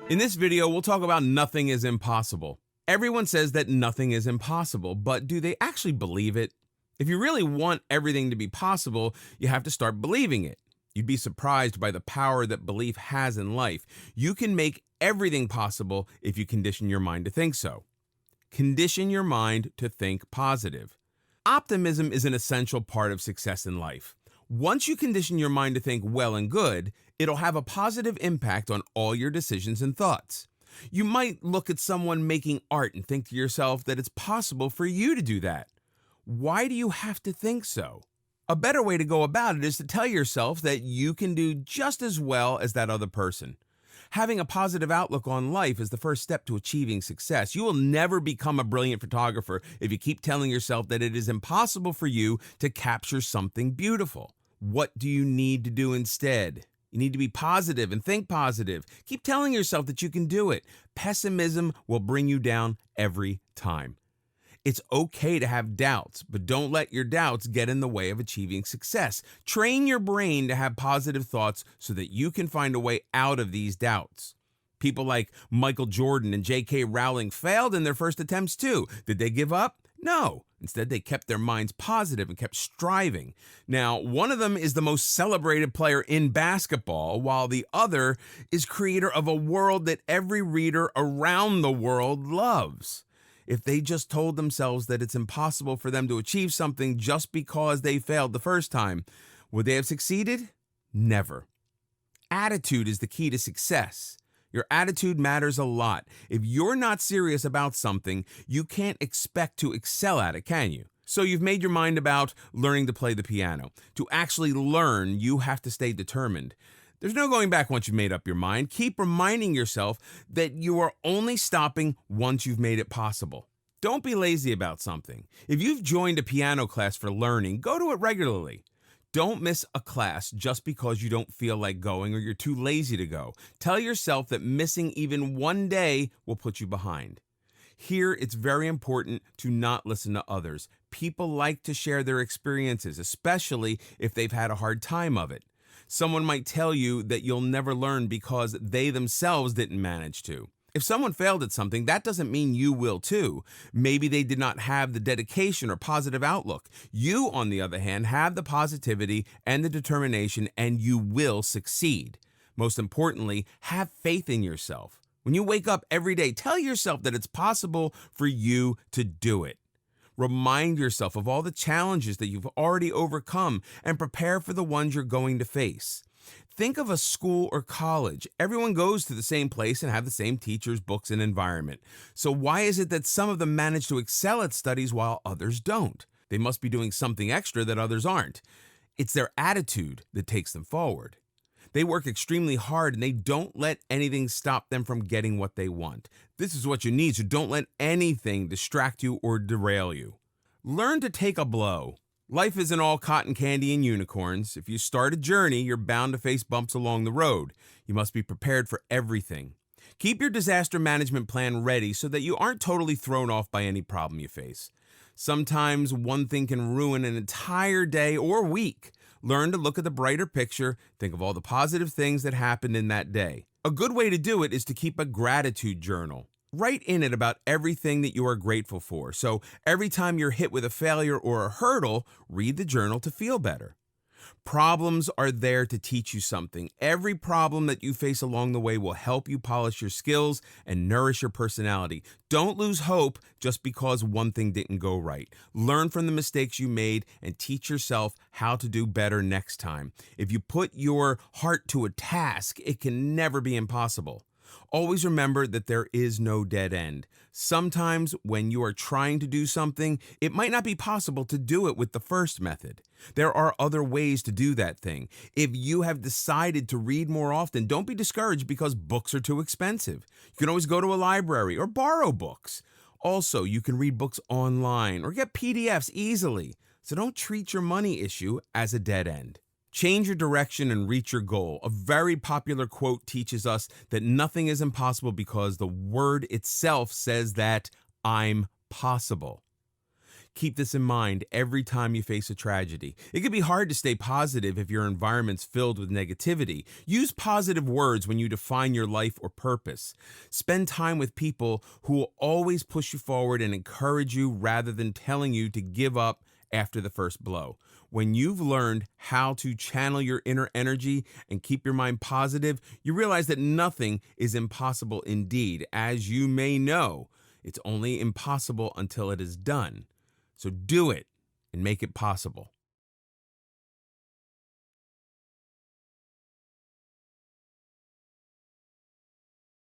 In this video, we'll talk about nothing is impossible. Everyone says that nothing is impossible, but do they actually believe it? If you really want everything to be possible, you have to start believing it. You'd be surprised by the power that belief has in life. You can make everything possible if you condition your mind to think so. Condition your mind to think positive. Optimism is an essential part of success in life. Once you condition your mind to think well and good, it'll have a positive impact on all your decisions and thoughts. You might look at someone making art and think to yourself that it's possible for you to do that. Why do you have to think so? A better way to go about it is to tell yourself that you can do just as well as that other person. Having a positive outlook on life is the first step to achieving success. You will never become a brilliant photographer if you keep telling yourself that it is impossible for you to capture something beautiful. What do you need to do instead? You need to be positive and think positive. Keep telling yourself that you can do it. Pessimism will bring you down every time. It's okay to have doubts, but don't let your doubts get in the way of achieving success. Train your brain to have positive thoughts so that you can find a way out of these doubts. People like Michael Jordan and J.K. Rowling failed in their first attempts too. Did they give up? No. Instead, they kept their minds positive and kept striving. Now, one of them is the most celebrated player in basketball, while the other is creator of a world that every reader around the world loves. If they just told themselves that it's impossible for them to achieve something just because they failed the first time, would they have succeeded? Never. Attitude is the key to success. Your attitude matters a lot. If you're not serious about something, you can't expect to excel at it, can you? So you've made your mind about learning to play the piano. To actually learn, you have to stay determined. There's no going back once you've made up your mind. Keep reminding yourself that you are only stopping once you've made it possible. Don't be lazy about something. If you've joined a piano class for learning, go to it regularly. Don't miss a class just because you don't feel like going or you're too lazy to go. Tell yourself that missing even one day will put you behind. Here, it's very important to not listen to others. People like to share their experiences, especially if they've had a hard time of it. Someone might tell you that you'll never learn because they themselves didn't manage to. If someone failed at something, that doesn't mean you will too. Maybe they did not have the dedication or positive outlook. You, on the other hand, have the positivity and the determination, and you will succeed. Most importantly, have faith in yourself. When you wake up every day, tell yourself that it's possible for you to do it. Remind yourself of all the challenges that you've already overcome and prepare for the ones you're going to face. Think of a school or college. Everyone goes to the same place and have the same teachers, books, and environment. So why is it that some of them manage to excel at studies while others don't? They must be doing something extra that others aren't. It's their attitude that takes them forward. They work extremely hard and they don't let anything stop them from getting what they want. This is what you need, so don't let anything distract you or derail you. Learn to take a blow. Life isn't all cotton candy and unicorns. If you start a journey, you're bound to face bumps along the road. You must be prepared for everything. Keep your disaster management plan ready so that you aren't totally thrown off by any problem you face. Sometimes one thing can ruin an entire day or week. Learn to look at the brighter picture, think of all the positive things that happened in that day. A good way to do it is to keep a gratitude journal. Write in it about everything that you are grateful for. So every time you're hit with a failure or a hurdle, read the journal to feel better. Problems are there to teach you something. Every problem that you face along the way will help you polish your skills and nourish your personality. Don't lose hope just because one thing didn't go right. Learn from the mistakes you made and teach yourself how to do better next time. If you put your heart to a task, it can never be impossible. Always remember that there is no dead end. Sometimes when you are trying to do something, it might not be possible to do it with the first method. There are other ways to do that thing. If you have decided to read more often, don't be discouraged because books are too expensive. You can always go to a library or borrow books. Also, you can read books online or get PDFs easily. So don't treat your money issue as a dead end. Change your direction and reach your goal. A very popular quote teaches us that nothing is impossible because the word itself says that I'm possible. Keep this in mind every time you face a tragedy. It can be hard to stay positive if your environment's filled with negativity. Use positive words when you define your life or purpose. Spend time with people who will always push you forward and encourage you rather than telling you to give up after the first blow. When you've learned how to channel your inner energy and keep your mind positive, you realize that nothing is impossible indeed. As you may know, it's only impossible until it is done. So do it and make it possible.